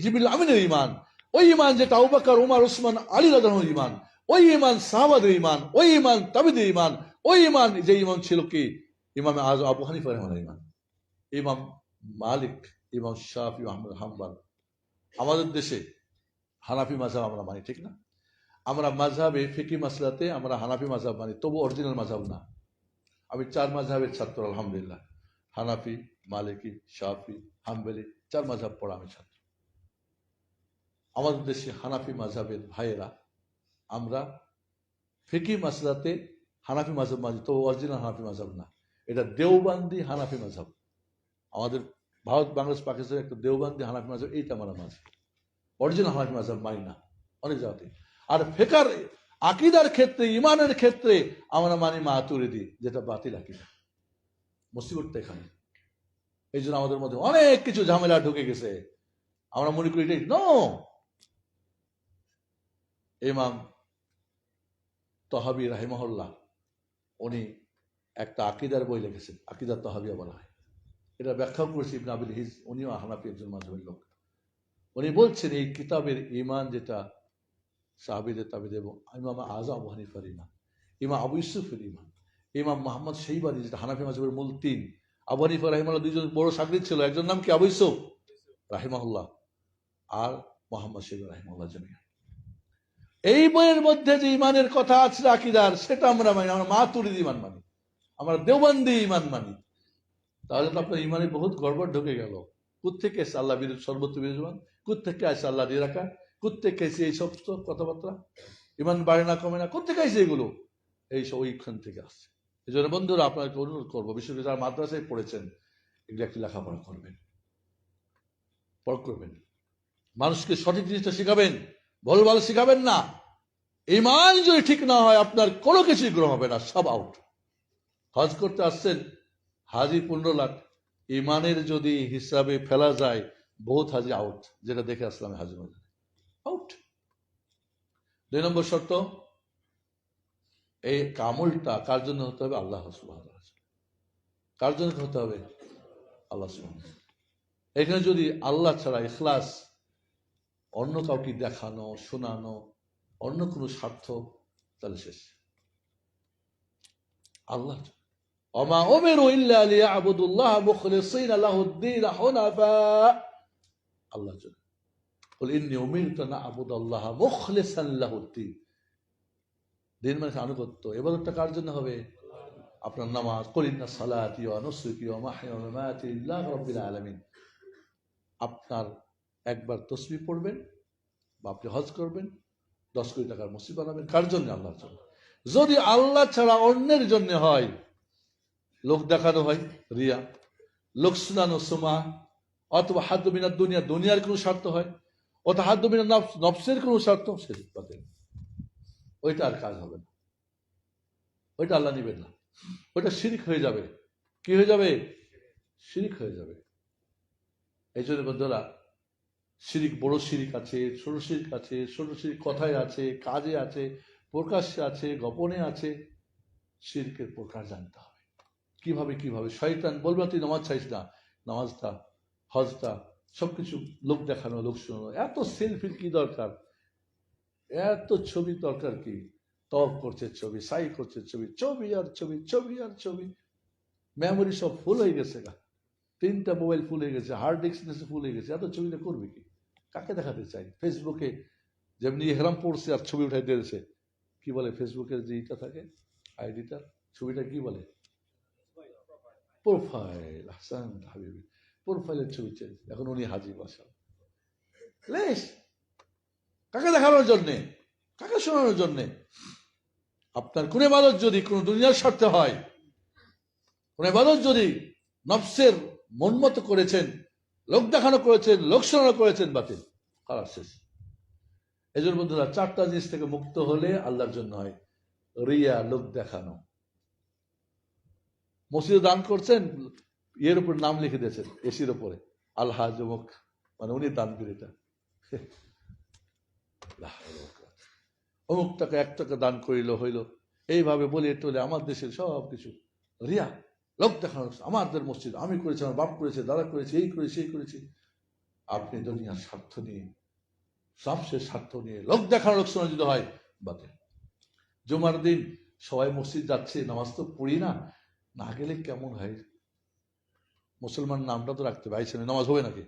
জিবরিল আমিনের ঈমান। ওই ইমান যেটা আবু বকর, উমর, উসমান, আলী রাদিয়াল্লাহু আনহুর ইমান, ওই ইমান সাহাবাদের ইমান, ওই ইমান তাবিদের ইমান, ওই ইমান যে ইমান ছিল কি ইমাম আযম আবু হানিফা রাহিমাহুল্লাহর ইমান, ইমাম মালিক, ইমাম শাফি, আহমদ হাম্বল। আমাদের দেশে হানাফি মাযহাব আমরা মানি, ঠিক না? আমরা মাযহাবে ফিকহি মাসলাতে আমরা হানাফি মাযহাব মানি, তবু অরিজিনাল মাযহাব না। আমি 4 মাযহাবের ছাত্র, আলহামদুলিল্লাহ। হানাফি, মালিকি, শাফি, হাম্বলি, 4 মাযহাব পড়া আমি ছাত্র। আমাদের দেশে হানাফি মাযহাবের ভাইয়েরা আমরা ফিকহি মাসলাতে হানাফি মাযহাব মানি, তবু অরিজিনাল হানাফি মাযহাব না। এটা দেওবান্দি হানাফি মাযহাব। আমাদের ভারত, বাংলাদেশ, পাকিস্তান একটা দেওবান্দি হানাফি মাযহাব, এইটা আমরা মানি। অরিজিনাল হানাফি মাযহাব মানি না অনেক জায়গাতে। আর ফিকর আকীদার ক্ষেত্রে, ইমানের ক্ষেত্রে আমরা মানি মাতুরিদি, যেটা বাতিল আকীদা। মুসিবতটা এখানে। এই জন্য আমাদের মধ্যে অনেক কিছু ঝামেলা ঢুকে গেছে। আমরা মনে করি এটাই নো। ইমাম তহাবি রাহিমাহুল্লাহ উনি একটা আকীদার বই লিখেছেন, আকীদা তহাবিয়া বলা হয়। এটা ব্যাখ্যা করেছে ইবনে আবিল হিজ, উনিও হানাফি একজন মাযহাবের লোক। উনি বলছেন এই কিতাবের ইমান যেটা সাহাবীদের তাবিদের এবং ইমাম আযম আবু হানিফার ইমান, ইমাম আবু ইউসুফের ইমান, ইমাম মুহাম্মদ শাইবানি, যেটা হানাফি মাযহাবের মূল 3। আবু হানিফা রাহিমাহুল্লাহ 2জন বড় শাগির্দ ছিল, একজন নাম কি আবু ইউসুফ রাহিমাহুল্লাহ আর মুহাম্মদ শাইবানি রাহিমাহুল্লাহ জামিয়া। এই বইয়ের মধ্যে যে ইমানের কথা আছে আকীদার, সেটা আমরা মানি। আমরা মাতুরিদি ইমান মানি, আমরা দেওবন্দি ইমান মানি। তাহলে তো আপনার ইমানে বহুত গড়বড় ঢুকে গেল। কোত্থেকে এসে আল্লাহ সর্বত্র বিরাজমান, কোত্থেকে আসে আল্লাহ নিরাকার, কোত্থেকে এসে এই সব কথাবার্তা, ইমান বাড়ে না কমে না, কোত্থেকে আসে এগুলো? এই সব ওইখান থেকে আসছে। এই জন্য বন্ধুরা আপনাকে অনুরোধ করবো, বিশেষ করে যারা মাদ্রাসায় পড়েছেন, এগুলো একটু লেখাপড়া করবেন, করবেন, মানুষকে সঠিক জিনিসটা শিখাবেন, ভুলভাল শিখাবেন না। ইমান যদি ঠিক না হয় আপনার কোনো কিছুই গ্রহণ হবে না, সব আউট। হজ করতে আসছেন, হাজি 15 লাখ, ইমানের যদি হিসাবে ফেলা যায় বহুত হাজি আউট, যেটা দেখে আসলাম হাজি আউট। 2 নম্বর শর্ত, এই কামলটা কার জন্য হতে হবে? আল্লাহ সুবহানাহু ওয়া তাআলা। কার জন্য হতে হবে? আল্লাহ সুবহানাহু ওয়া তাআলা। এখানে যদি আল্লাহ ছাড়া ইখলাস, অন্য কাউকে দেখানো, শোনানো, অন্য কোনো স্বার্থ, তাহলে শেষ। আল্লাহ ওমা উমিরু ইল্লা লিয়াবুদুল্লাহ মুখলিসিনা লাহুদ-দীন হুনাফা। আল্লাহ জন্য কুল ইন্নী উমিরতু আন আ'বুদাল্লাহ মুখলিসান লাহুদ-দীন। দিন মানে আনুগত্য, ইবাদতটা কার জন্য হবে? আপনার নামাজ, কুল ইন্না সালাতি ওয়া নুসুকি ওয়া মাহইয়া ওয়া মামাতি লিল্লাহি রাব্বিল আলামিন। আপনার একবার তাসবিহ পড়বেন বা আপনি হজ করবেন, 10 কোটি টাকার মসজিদ বানাবেন, কার জন্য? আল্লাহর জন্য। যদি আল্লাহ ছাড়া অন্যের জন্য হয়, লোক দেখানো হয় রিয়া, লোক শোনানো সুমা, অথবা হাদ্দু মিনাদ দুনিয়া, দুনিয়ার কোনো স্বার্থ হয়, অথবা হাদ্দু মিনান নফস, নফসের কোনো স্বার্থ, সে বাতিল। ওইটা আর কাজ হবে না, ওইটা আল্লাহ নিবেন না, ওইটা শিরিক হয়ে যাবে। কি হয়ে যাবে? শিরিক হয়ে যাবে। এই জন্য বন্ধুরা, শিরিক, বড় শিরিক আছে, ছোট শিরিক আছে, ছোট শিরিক কথায় আছে, কাজে আছে, প্রকাশ্যে আছে, গোপনে আছে। শিরকের প্রকার জানতে হবে, কিভাবে কিভাবে। শয়তান বলবে তুই নামাজ চাইস না, নামাজটা, হজটা, সবকিছু লোক দেখানো, লোক শোনানো, এত সেলফির কি দরকার, এত ছবি দরকার কি? তপ করছে ছবি, সাই করছে ছবি, ছবি আর ছবি, ছবি আর ছবি। মেমোরি সব ফুল হয়ে গেছে, 3টা মোবাইল ফুল হয়ে গেছে, হার্ড ডিস্ক ফুল হয়ে গেছে, এত ছবিটা করবে কি? কাকে দেখাতে চাই? ফেসবুকে যেমনি হেরাম পড়ছে আর ছবি উঠাই দিয়েছে, কি বলে ফেসবুকের যে ইটা থাকে, আইডিটা, ছবিটা কি বলে? প্রোফাইল। হাসান হাবিবি প্রোফাইলের ছবি চেঞ্জ, এখন উনি হাজি বাসা। লেশ কাকে দেখানোর জন্যে, কাকে শোনানোর জন্যে? আপনার কোন ইবাদত যদি কোন দুনিয়ার স্বার্থে হয়, কোন ইবাদত যদি নফসের মন মতো করেছেন, লোক দেখানো করেছেন, লোক শোনানো করেছেন, বাতিল, খারাপ, শেষ। এই জন্য বন্ধুরা, 4টা জিনিস থেকে মুক্ত হলে আল্লাহর জন্য হয়। রিয়া, লোক দেখানো। মসজিদে দান করছেন, এর উপর নাম লিখে দিয়েছেন, এসির উপরে, আলহাজ অমুক, মানে উনি দান করে, এটা অমুক টাকা 1 টাকা দান করিল হইল, এইভাবে বলে টলে আমার দেশের সব কিছু রিয়া, লোক দেখানো। আমাদের মসজিদ আমি করেছি, আমার বাপ করেছে, দাদা করেছে, এই করেছি, এই করেছি। আপনি দুনিয়ার স্বার্থ নিয়ে সবশেষ স্বার্থ নিয়ে লোক দেখানো লোক শোনা যদি হয় বাতিল। জুমার দিন সবাই মসজিদ যাচ্ছে, নামাজ তো পড়ি না, না গেলে কেমন হয়? মুসলমান নামটা তো রাখতে পারছে না, নামাজ হবে নাকি?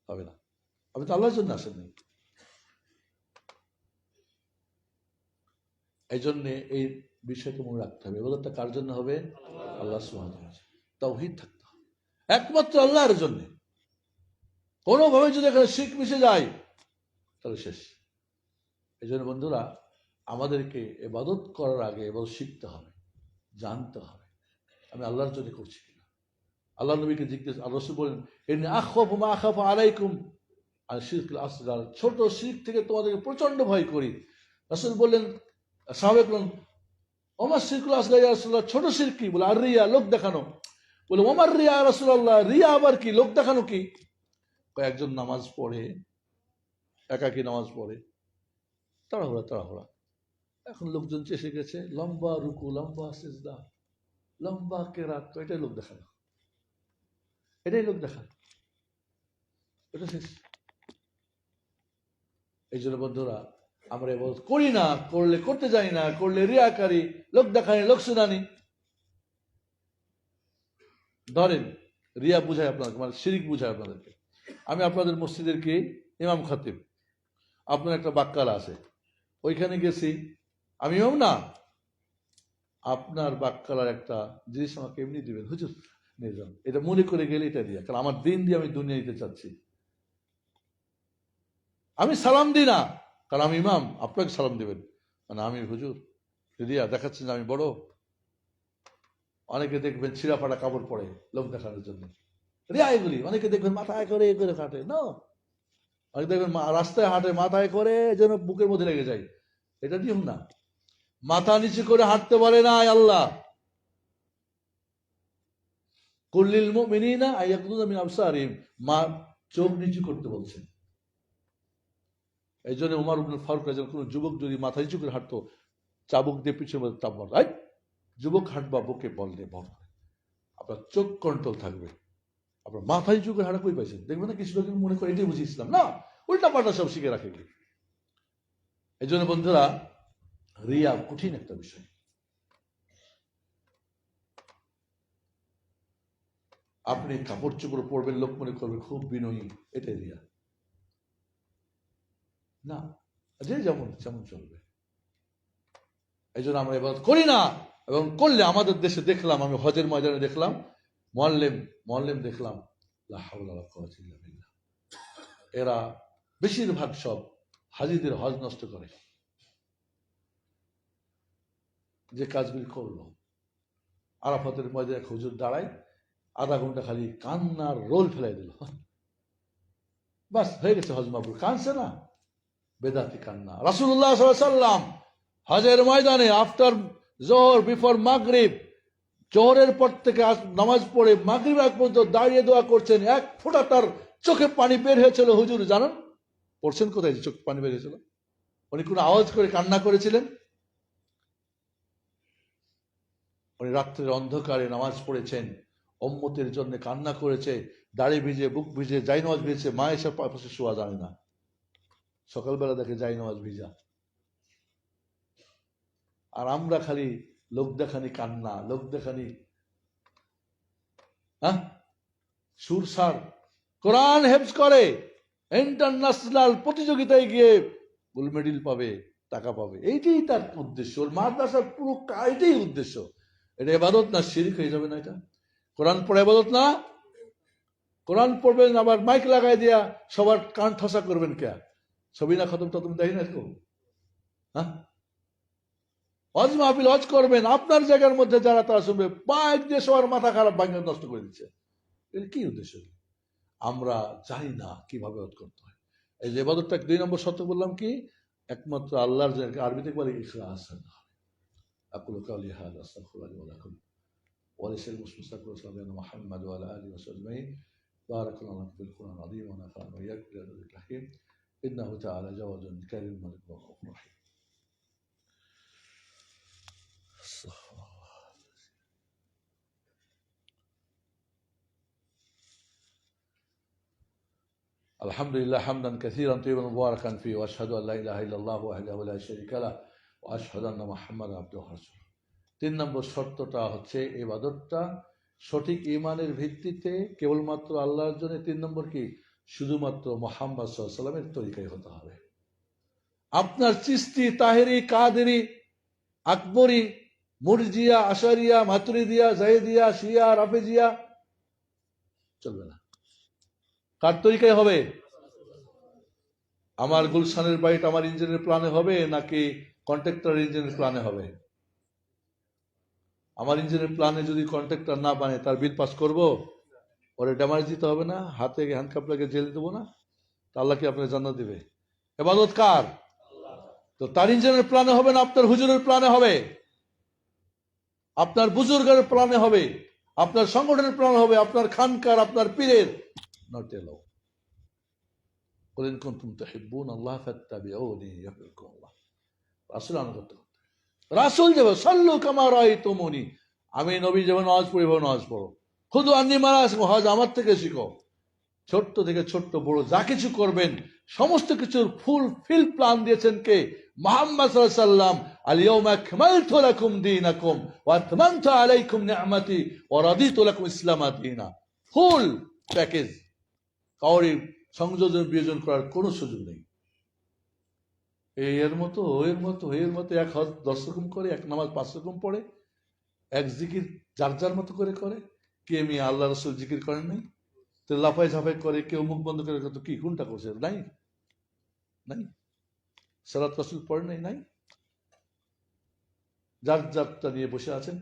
হবে না। আপনি তো আল্লাহর জন্য আসেননি। এই জন্যে এই বিষয়কে মনে রাখতে হবে, ইবাদতটা কার জন্য হবে? আল্লাহ সুবহানাহু ওয়া তাআলা। তাওহীদ থাকতে হবে একমাত্র আল্লাহর জন্য। কোনোভাবে যদি এখানে শিরক মিশে যায় তাহলে শেষ। এই জন্য বন্ধুরা, আমাদেরকে ইবাদত করার আগে ইবাদত শিখতে হবে, জানতে হবে আমি আল্লাহর জন্য করছি কিনা। আল্লাহ নবীকে জিজ্ঞেস, আল্লাহ রাসূল বলেন, ইন্নী আখাফু মা আখাফু আলাইকুম আর শিরকুল আসগার, ছোট শিরক থেকে তোমাদেরকে প্রচন্ড ভয় করি। রাসূল বললেন, সাহাবায়ে কেরাম, ওমা শিরকুল আসগার ইয়া রাসূলুল্লাহ, ছোট শিরক কি? বলে আর রিয়া, লোক দেখানো। বলে ওমার রিয়া ইয়া রাসূলুল্লাহ, রিয়া আবার কি, লোক দেখানো কি? একজন নামাজ পড়ে, একাকী নামাজ পড়ে, তাড়াহুড়া, এখন লোকজন চেষে গেছে, লম্বা রুকু, লম্বা সিজদা, লম্বা কেরাত, এটাই লোক দেখানো, এটাই লোক দেখানো, এটা শেষ। এই জন্য বন্ধুরা, আমরা এবার করি না, করলে করতে জানি না, করলে রিয়াকারী, লোক দেখানি, লোক শুনানি। ধরেন রিয়া বুঝায় আপনাদের, মানে শিরিক বুঝায় আপনাদেরকে। আমি আপনাদের মসজিদের কি ইমাম খতিব, আপনার একটা বাক্কাল আছে, ওইখানে গেছি, আমি ইমাম না, আপনার বাক্কালার একটা জিনিস আমাকে এমনি দিবেন, হুজুর নিয়ে যান, এটা মনে করে গেলে এটা দিয়া, কারণ আমার দিন দিয়ে আমি দুনিয়া দিতে চাচ্ছি। আমি সালাম দিই না, কারণ আমি ইমাম, আপনাকে সালাম দিবেন, মানে আমি হুজুর রিয়া দেখাচ্ছেন যে আমি বড়। অনেকে দেখবেন ছিঁড়া ফাটা কাপড় পরে লোক দেখানোর জন্য, রিয়া এগুলি। অনেকে দেখবেন মাথায় করে এ করে হাঁটে, না, অনেকে দেখবেন রাস্তায় হাঁটে মাথায় করে, যেন বুকের মধ্যে লেগে যায়, এটা নিয়ম না। মাথা নিচু করে হাঁটতে পারে না আল্লাহ, কুল্লিল মুমিনিনা আইয়াকুযু মিন আবসারিহিম, মা চোখ নিচু করতে বলছেন। এই জন্য উমর ইবনে ফারুক রাদিয়াল্লাহু আনহু, কোন যুবক যদি মাথা নিচু করে হাঁটতো, চাবুক দিয়ে পিছনে চাপ মারত, যুবক হাঁটবা বুকে বল দিয়ে ভর করে, আপনার চোখ কন্ট্রোল থাকবে। আপনার মাথা নিচু করে হাঁটা কই পাইছেন? দেখবেন না কিছু লোক মনে করে এটাই বুঝি ইসলাম, না, উল্টা পাল্টা সব শিখে রাখে। এই জন্য বন্ধুরা, রিয়া কঠিন একটা বিষয়। আপনি কাপড় চোপড় পরবেন, লোক মনে করবে খুব বিনয়ী, এটাই রিয়া না, যে যেমন যেমন চলবে। এই জন্য আমরা ইবাদত করি না, এবং করলে আমাদের দেশে দেখলাম, আমি হজের ময়দানে দেখলাম, মুআল্লিম দেখলাম, লা হাওলা ওয়ালা কুওয়াতা ইল্লা বিল্লাহ, এরা বেশিরভাগ সব হাজিদের হজ নষ্ট করে। যে কাজগুলি করলো, আরাফাতের ময়দানে হুজুর দাঁড়ায়, আধা ঘন্টা খালি কান্নার রোল ফেলাই দিল, বাস হয়ে গেছে হজ মাবরুর। কানছে না, বেদাতি কান্না। রাসূলুল্লাহ সাল্লাল্লাহু আলাইহি ওয়াসাল্লাম হজের ময়দানে আফটার জোহর, বিফোর মাগরিব, জোহরের পর থেকে নামাজ পড়ে মাগরিব আগ পর্যন্ত দাঁড়িয়ে দোয়া করছেন, এক ফোঁটা তার চোখে পানি বের হয়েছিল। হুজুর জানেন পড়ছেন কোথায় যে চোখে পানি বের হয়েছিল? উনি কোন আওয়াজ করে কান্না করেছিলেন? উনি রাত্রের অন্ধকারে নামাজ পড়েছেন, উম্মতের জন্য কান্না করেছে, দাড়ি ভিজে, বুক ভিজে, জাই নামাজ ভিজেছে, মা এসে পাশে শোয়া জানে না, সকালবেলা দেখে জাই নামাজ ভিজা। আর আমরা খালি লোক দেখানি কান্না, লোক দেখানি, হ্যাঁ, সুরসার। কোরআন হেফজ করে, ইন্টারন্যাশনাল প্রতিযোগিতায় গিয়ে গোল্ড মেডেল পাবে, টাকা পাবে, এইটাই তার উদ্দেশ্য। ওর মাদ্রাসার পুরো এটাই উদ্দেশ্য। এটা ইবাদত না? শিরক হয়ে যাবে না এটা? কোরআন পড়ে ইবাদত না? কোরআন পড়বেন আবার মাইক লাগাই দিয়া সবার কান ঠসা করবেন কে? ছবি না খতম টতম দেখি না কেউ? হ্যাঁ, হজ মাহফিল হজ করবেন, আপনার জায়গার মধ্যে যারা তারা শুনবে, বাইক দিয়ে সবার মাথা খারাপ ভাঙে নষ্ট করে দিচ্ছে। এর কি উদ্দেশ্য? আমরা জানি না কিভাবে হজ করতে হয়। এই যে ইবাদতটা 2 নম্বর শর্ত বললাম কি, একমাত্র আল্লাহর জন্য। আরবিতে বলে ইখলাস। আকুলু কাওলি হাযা আস্তাগফিরুল্লাহ ওয়া লাকুম ওয়া লিসাইরিল মুসলিমিন সাল্লাল্লাহু মুহাম্মাদ ওয়া আলা আলিহি ওয়া সাহবিহি বারাকাল্লাহু ফিল কুরআন আযীম ওয়া নাফা'না ওয়া iyyakum বিল আয়াতিল হাকীম ইন্নাহু তাআলা জাওয়াদুন কারীম মালিক ওয়া গফুরুর রাহিম। আলহামদুলিল্লাহ হামদান কাসীরান তাইয়িবান মুবারাকান ফি ওয়া আশহাদু আল্লা ইলাহা ইল্লাল্লাহু ওয়াহদাহু লা শারীকা লাহু ওয়া আশহাদু আন্না মুহাম্মাদান আবদুহু ওয়া রাসূলুহু। 3 নম্বর শর্তটা হচ্ছে ইবাদতটা সঠিক ঈমানের ভিত্তিতে কেবলমাত্র আল্লাহর জন্য। 3 নম্বর কি? শুধুমাত্র মুহাম্মদ সাল্লাল্লাহু আলাইহি ওয়াসাল্লামের তরিকায় হতে হবে। আপনার চিশতি, তাহেরি, কাদেরি, আকবরি, মুরজিয়া, আশারিয়া, মাতুরিদিয়া, জাইদিয়া, শিয়া, রাফেজিয়া চলবে না। কার তরিকায় হবে? আমার গুলশানের বাড়িটা আমার ইঞ্জিনের প্ল্যানে হবে নাকি কন্ট্রাক্টর ইঞ্জিনের প্ল্যানে হবে? আমার ইঞ্জিনের প্ল্যানে যদি কন্ট্রাক্টর না বানে তার বিল পাস করবো? ওরে ড্যামারেজ দিতে হবে না? হাতে হ্যান্ডকাপ লাগে জেল দেবো না? তা আল্লাহ কি আপনাকে জান্নাত দিবে? ইবাদত কার? তো তার ইঞ্জিনের প্ল্যানে হবে না আপনার হুজুরের প্ল্যানে হবে? আপনার বুজুর্গের প্ল্যানে হবে? আপনার সংগঠনের প্ল্যান হবে? আপনার খানকার, আপনার পীরের? Not allow. قل إن كنتم تحبون الله فاتبعوني يحببكم الله। রাসূল আনুগত্য করতে, রাসূল যেভাবে সাল্লু কামা রাআইতুমুনি, আমি নবী যেভাবে নামাজ পড়ি এভাবে নামাজ পড়ো। খুদু আন্নী মানাসিকুম, হজ আমার থেকে শিখো। ছোট্ট থেকে ছোট্ট বড় যা কিছু করবেন সমস্ত কিছুর ফুল ফিল প্ল্যান দিয়েছেন কে? মুহাম্মদ সাল্লাল্লাহু আলাইহি ওয়াসাল্লাম। আল ইয়াউমা আকমালতু লাকুম দীনাকুম ওয়া আতমামতু আলাইকুম নি'মাতি ওয়া রাদিতু লাকুম ইসলামা দীনা। ফুল প্যাকেজ, কাউরি সংযোজন বিয়োজন করার কোনো সুযোগ নেই। এর মতো এক হজ 10 রকম করে, এক নামাজ 5 রকম পড়ে, এক জিকির যার যার মতো করে করে। কে মিয়া আল্লাহ রাসূল জিকির করেন নাই? তো লাফাই ঝাফাই করে, কেউ মুখ বন্ধ করে, তো কি কোনটা করছে? নাই নাই সালাত রাসূল পড়েন নাই? নাই। যার যারটা নিয়ে বসে আছেন,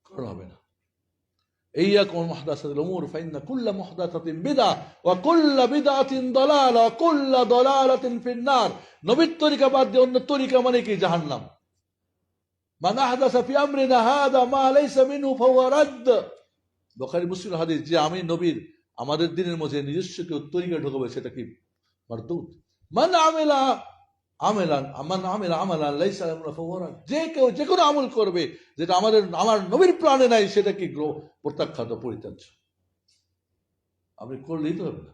করা হবে না। ইয়াকুম মুহদাসাতুল উমুর ফাইন্না কুল্লা মুহদাসাতিন বিদআহ ওয়া কুল্লা বিদআতিন দালালা ওয়া কুল্লা দালালাতিন ফিন-নার। নবীর তরিকা বাদ দিয়ে অন্য তরিকা মানে কি? জাহান্নাম। মান আহদাসা ফি আমরিনা হাদা মা লাইসা মিনহু ফাহুয়া রাদ্দ। বুখারী মুসলিম হাদিস, যে আমি নবীর আমাদের দিনের মধ্যে নিজস্ব কেউ তরিকা ঢোকাবে সেটা কি? মারদুদ। মান আমিলা আমালান লাইসা লাহু ফাহুয়া রাদ্দ। যে কেউ যে কোনো আমল করবে যেটা আমার নবীর প্ল্যানে নাই সেটা কি? প্রত্যাখ্যাত, পরিত্যাজ্য। আপনি করলেই তো হবে না।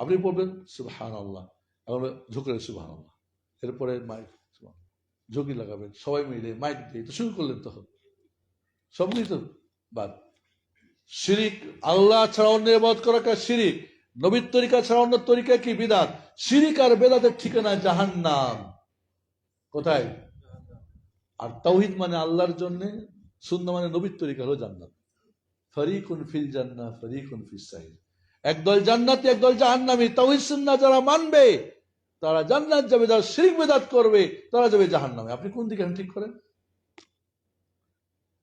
আপনি বলবেন সুবহানাল্লাহ, এখন ঝুঁকলেন সুবহানাল্লাহ, এরপরে মাইক ঝুঁকি লাগাবেন, সবাই মিলে মাইক দিয়ে তো শুরু করলেন, তখন সবই তো বাদ। শিরিক, আল্লাহ ছাড়া অন্য ইবাদত করা কা শিরিক। নবীর তরিকা ছাড়া অন্য তরিকা কি? বিদআত। শিরিক আর বেদাতের ঠিকানা জাহান্নাম। কোথায়? আর তাওহীদ মানে আল্লাহর জন্য, সুন্নাহ মানে নবীর তরিকা হলো জান্নাত। ফরিকুন ফিল জান্নাহ ফরিকুন ফিস সাইর। একদল জান্নাতি, একদল জাহান্নামী। তাওহীদ সুন্নাহ যারা মানবে তারা জান্নাত যাবে, যারা শিরক বিদআত করবে তারা যাবে জাহান্নামে। আপনি কোন দিকে ঠিক করেন?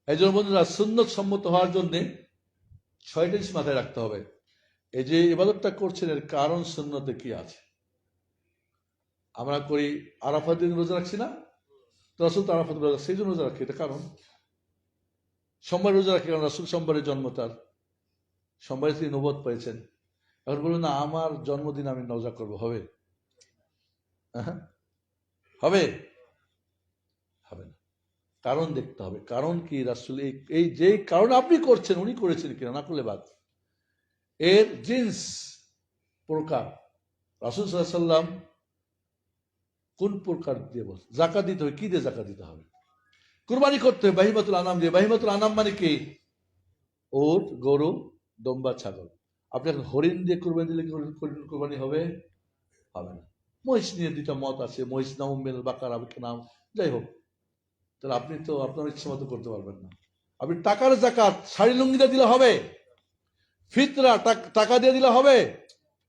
এই জন্য বন্ধুরা, সুন্নত সম্মত হওয়ার জন্য 6টা জিনিস মাথায় রাখতে হবে। এই যে ইবাদতটা করছেন এর কারণ সুন্নতে কি আছে? আমরা করি আরাফাত দিন রোজা রাখছি না? রাসূল তো আরাফাত রোজা, সেই জন্য রোজা রাখি, এটা কারণ। সোমবার রোজা রাখি কারণ রাসূল সোমবারের জন্ম, তার সোমবারে তিনি নবুয়ত পেয়েছেন। এখন বলুন না আমার জন্মদিন আমি রোজা করবো, হবে? হবে? হবে না। কারণ দেখতে হবে, কারণ কি? রাসূল এই যে কারণ আপনি করছেন উনি করেছেন কিনা, না করলে বাদ। এর জিন্স প্রকার, রাসূল সাল্লাল্লাহু আলাইহি ওয়াসাল্লাম কোন প্রকার দিয়ে বল যাকাত দিতে হবে? কি দিয়ে যাকাত দিতে হবে? কুরবানি করতে হবে বাহিমাতুল আনাম দিয়ে। বাহিমাতুল আনাম মানে কি? উট, গরু, দম্বা, ছাগল। আপনি এখন হরিণ দিয়ে কুরবানি দিলে কুরবানি হবে? হবে না। মহিষ নিয়ে 2টা মত আছে, মহিষ নাম মেল বাকার নাম, যাই হোক। তাহলে আপনি তো আপনার ইচ্ছা মতো করতে পারবেন না। আপনি টাকার যাকাত শাড়ি লুঙ্গি দিয়ে দিলে হবে? ফিতরা টাকা দিয়ে দিলে হবে?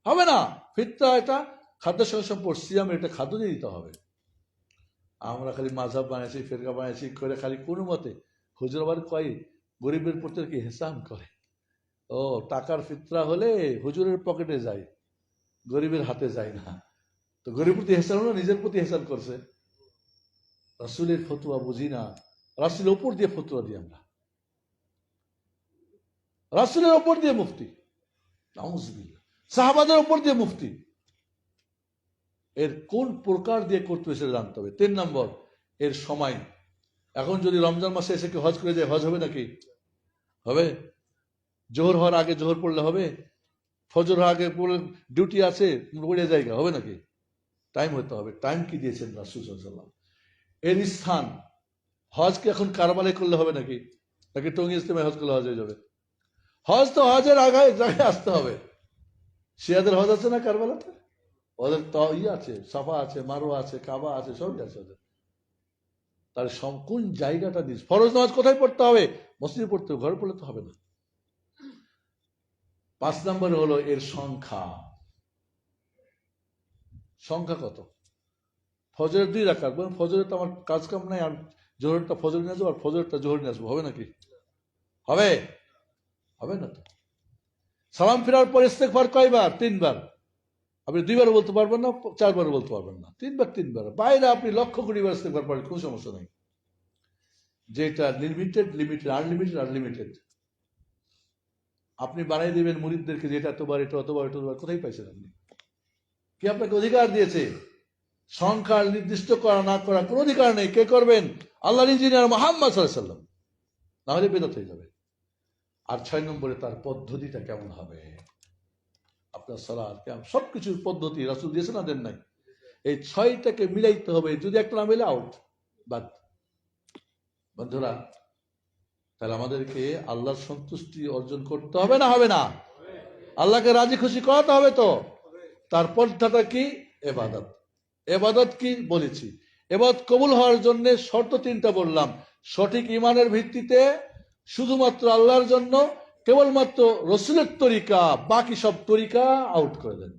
হবে না। ফিতরা এটা খাদ্যের সঙ্গে সম্পর্ক, সিয়াম এটা খাদ্য দিয়ে দিতে হবে। আমরা খালি মাযহাব বানাইছি, ফিরকা বানাইছি করে খালি কোনো মতে হুজুর আবার কয় গরিবের প্রতি কি হেসান করে। ও টাকার ফিতরা হলে হুজুরের পকেটে যায়, গরিবের হাতে যায় না। তো গরিবের প্রতি হেসান হলো, নিজের প্রতি হেসান করছে। রাসূলের ফতোয়া বুঝি না, রাসূলের উপর দিয়ে ফতোয়া দিই আমরা, রাসূলের উপর দিয়ে মুফতি, নাউযুবিল্লাহ, সাহাবাদের উপর দিয়ে মুফতি। এর কোন প্রকার দিয়ে করতে হবে সেটা জানতে হবে। 3 নম্বর, এর সময়। এখন যদি রমজান মাসে এসে কেউ হজ করে যায়, হজ হবে নাকি? হবে? জোহর হওয়ার আগে জোহর পড়লে হবে? ফজর আগে পুরো ডিউটি আছে, উড়ে জায়গা হবে নাকি? টাইম হতে হবে। টাইম কি দিয়েছেন রাসূল সাল্লাল্লাহু আলাইহি ওয়াসাল্লাম? এর স্থান হজকে এখন কারবালায় করলে হবে নাকি? নাকি টঙ্গী ইজতেমায় হজ করলে হজ হয়ে যাবে? হজ তো হজের আগে জায়গায় আসতে হবে। শিয়াদের হজ আছে না কারবালাতে? ওদের তো আছে, সাফা আছে, মারোয়া আছে, কাবা আছে, সবই আছে ওদের। তার কোন জায়গাটা দিস? ফরজ নামাজ কোথায় পড়তে হবে? মসজিদে পড়তে হবে, ঘরে পড়লে তো হবে না। 5 নম্বরে হলো এর সংখ্যা। সংখ্যা কত? ফজরের 2 রাকাত, বলেন ফজরে তো আমার কাজ কাম নাই, আর জোহরটা ফজর নিয়ে আসবো আর ফজরটা জোহর নিয়ে আসবো, হবে নাকি? হবে? হবে না তো। সালাম ফেরার পর ইস্তেগফার কয়বার? 3 বার। আপনি 2 বারও বলতে পারবেন না, 4 বারও বলতে পারবেন না, 3 বার 3 বার। বাইরে আপনি লক্ষ কোটি বার ইস্তেগফার পড়েন, কোনো সমস্যা নেই। যেটা লিমিটেড, লিমিটেড, আনলিমিটেড, আনলিমিটেড আপনি বানাই দিবেন মুরিদদেরকে, যেটা এতবার, এটা অতবার, এতবার। কোথায় পাইছেন আপনি? কি আপনাকে অধিকার দিয়েছে? সংখ্যা নির্দিষ্ট করা না করা কোনো অধিকার নেই। কে করবেন? আল্লাহর ইঞ্জিনিয়ার মুহাম্মদ সাল্লাল্লাহু আলাইহি ওয়াসাল্লাম। না হলে বেদাত হয়ে যাবে। আর 6 নম্বরে তার পদ্ধতিটা কেমন হবে? আপনার সালাত কেমন, সবকিছুর পদ্ধতি রাসূল দিয়েছেন না দেন নাই? এই 6টাকে মিলাইতে হবে। যদি একটা না মিলে আউট, বাদ। বন্ধুরা, তাহলে আমাদেরকে আল্লাহর সন্তুষ্টি অর্জন করতে হবে না হবে না? আল্লাহকে রাজি খুশি করাতে হবে তো। তার পন্থাটা কি? ইবাদত। ইবাদত কি বলেছি? ইবাদত কবুল হওয়ার জন্য শর্ত 3টা বললাম। সঠিক ঈমানের ভিত্তিতে, শুধুমাত্র আল্লাহর জন্য, কেবলমাত্র রাসূলের তরিকা, বাকি সব তরিকা আউট করে দেন।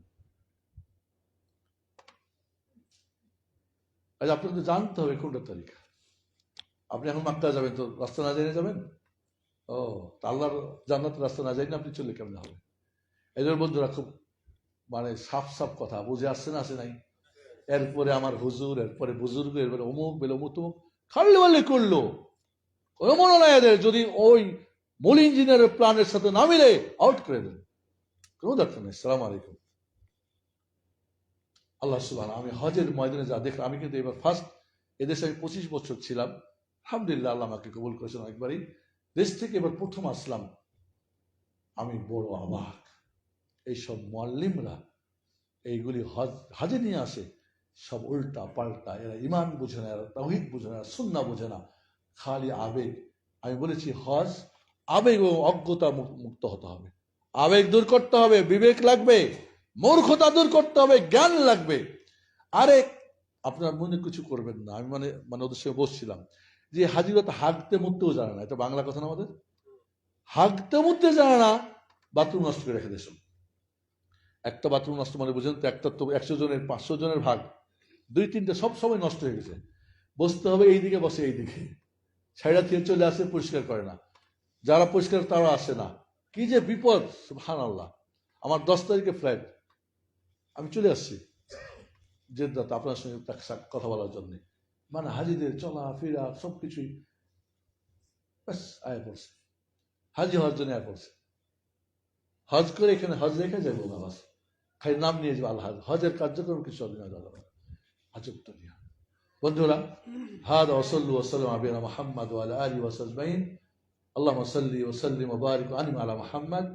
আজ আপনাদের জানতে হবে কোনটা তরিকা। আপনি এখন মক্কা যাবেন, তো রাস্তা না জেনে যাবেন? ও, আল্লাহর জান্নাতের রাস্তা না জানেন আপনি চললে কেমন হবে? এই জন্য বন্ধুরা, খুব সাফ সাফ কথা বুঝে আসছে না, আসে নাই? এরপরে আমার হুজুর, এরপরে বুজুর্গ, এরপরে অমুক বেলে অমুক তমুক খাল্লে বাল্লে করলো। কোনো মনে নাই এদের। যদি ওই মূল ইঞ্জিনিয়ারের প্ল্যানের সাথে না মিলে আউট করে দেন, কোনো দরকার নেই। সালাম আলাইকুম। আল্লাহ সুবহানাহু, আমি হজের ময়দানে যা দেখলাম, আমি কিন্তু এবার ফার্স্ট এদেশে আমি 25 বছর ছিলাম। আলহামদুলিল্লাহ, আল্লাহ আমাকে কবুল করেছেন একবারই। দেশ থেকে এবার প্রথম আসলাম। আমি বড় অবাক, এইসব মুআল্লিমরা এইগুলি হজে নিয়ে আসে, সব উল্টা পাল্টা। এরা ইমান বুঝে না, এরা তাওহীদ বুঝে না, সুন্নাহ বুঝে না, খালি আবেগ। আমি বলেছি হজ আবেগ ও অজ্ঞতা মুক্ত হতে হবে। আবেগ দূর করতে হবে, বিবেক লাগবে, মূর্খতা দূর করতে হবে, জ্ঞান লাগবে। আরে আপনার মনে কিছু করবেন না, আমি মানে ওদের সঙ্গে বসছিলাম, যে হাজিরা তো হাঁকতে মুততেও জানে না। এটা বাংলা কথা না আমাদের? হাঁকতে মুততে জানে না, বাথরুম নষ্ট করে রেখে দেশ। একটা বাথরুম নষ্ট মানে বুঝেন তো, একটা তো 100 জনের 500 জনের ভাগ, 2-3টা সব সময় নষ্ট হয়ে গেছে। বসতে হবে এইদিকে, বসে এইদিকে, ছাইড়া থেকে চলে আসে, পরিষ্কার করে না। যারা পরিষ্কার তারা আসে না। কি যে বিপদ, সুবহানাল্লাহ। আমার 10 তারিখে ফ্লাইট, আমি চলে আসছি জেদ্দাতে আপনার সঙ্গে কথা বলার জন্য। মানে হাজিদের চলা ফেরা সবকিছুই ব্যাস আয়া পড়ছে, হাজি হওয়ার জন্য আয়া পড়ছে। হজ করে এখানে হজ রেখে যাবো না, বাস খালি নাম নিয়ে যাবো আল্লাহ। হজের কার্যক্রম কিছু হবে না। আজব দুনিয়া। বন্ধুরা, হাদা ওয়াসাল্লু ওয়াসাল্লাম আবিনা মুহাম্মদ ওয়া আলা আলিহি ওয়া সাহবিহি। আল্লাহুম্মা সাল্লি ওয়া সাল্লিম ওয়া বারিক ওয়া আন'im আলা মুহাম্মদ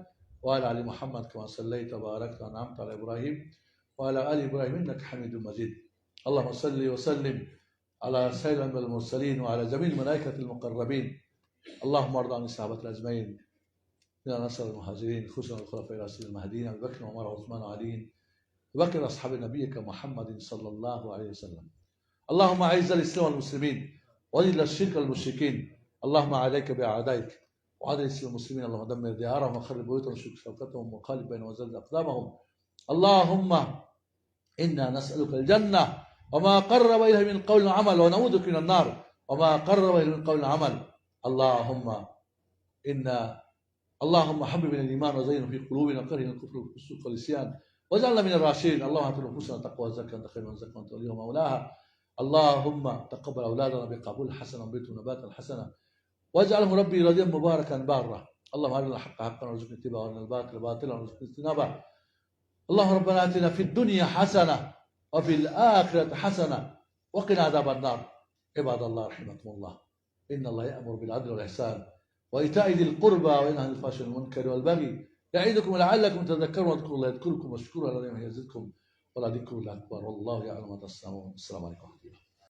ওয়া আলা আলি মুহাম্মদ কামা সাল্লাইতা ওয়া বারাকতা ওয়া আন'amta আলা ইব্রাহিম ওয়া আলা আলি ইব্রাহিম ইন্নাকা হামিদুম মাজিদ। আল্লাহুম্মা সাল্লি ওয়া সাল্লিম আলা সাইয়্যিদিল মুরসালিন ওয়া আলা জামিল মালাইকাতিল মুকাররাবিন। আল্লাহুম্মা আরض আন সাহাবাতিল আজমাইন من الأنصار المهاجرين، خصوصا الخلفاء الراشدين المهديين أبي بكر وعمر وعثمان وعلي وبقي أصحاب نبيك محمد صلى الله عليه وسلم. اللهم أعز الإسلام والمسلمين وأذل الشرك والمشركين. اللهم عليك بأعدائك وعلى الإسلام والمسلمين. اللهم دمر ديارهم وخرب بيوتهم وشق شوكتهم وخالف بين وزلزل أقدامهم. اللهم إنا نسألك الجنة وما قرب إليها من قول وعمل، ونعوذ بك من النار وما قرب إليها من قول وعمل. اللهم حبب الى الايمان وزينه في قلوبنا وكره الكفر والفسوق والعصيان واجعلنا من الراشدين. اللهم ات نفوسنا تقوى وزكها انت خير من زكاها انت وليها ومولاها. اللهم تقبل اولادنا بقبول حسن وبيتهم نباتا حسنا واجعله ربي رضيا مباركا بارا. اللهم ارنا الحق حقا وارزقنا اتباعه وارنا الباطل باطلا وارزقنا اجتنابه. اللهم ربنا اتنا في الدنيا حسنه وفي الاخره حسنه وقنا عذاب النار. عباد الله رحمكم الله، ان الله يامر بالعدل والاحسان وإيتاء ذي القربى وينهى عن الفحشاء والمنكر والبغي يعظكم لعلكم تذكرون واذكروا الله يذكركم واشكروا على نعمه يزدكم ولذكر الله اكبر والله يعلم ما تصنعون. السلام عليكم ورحمه الله.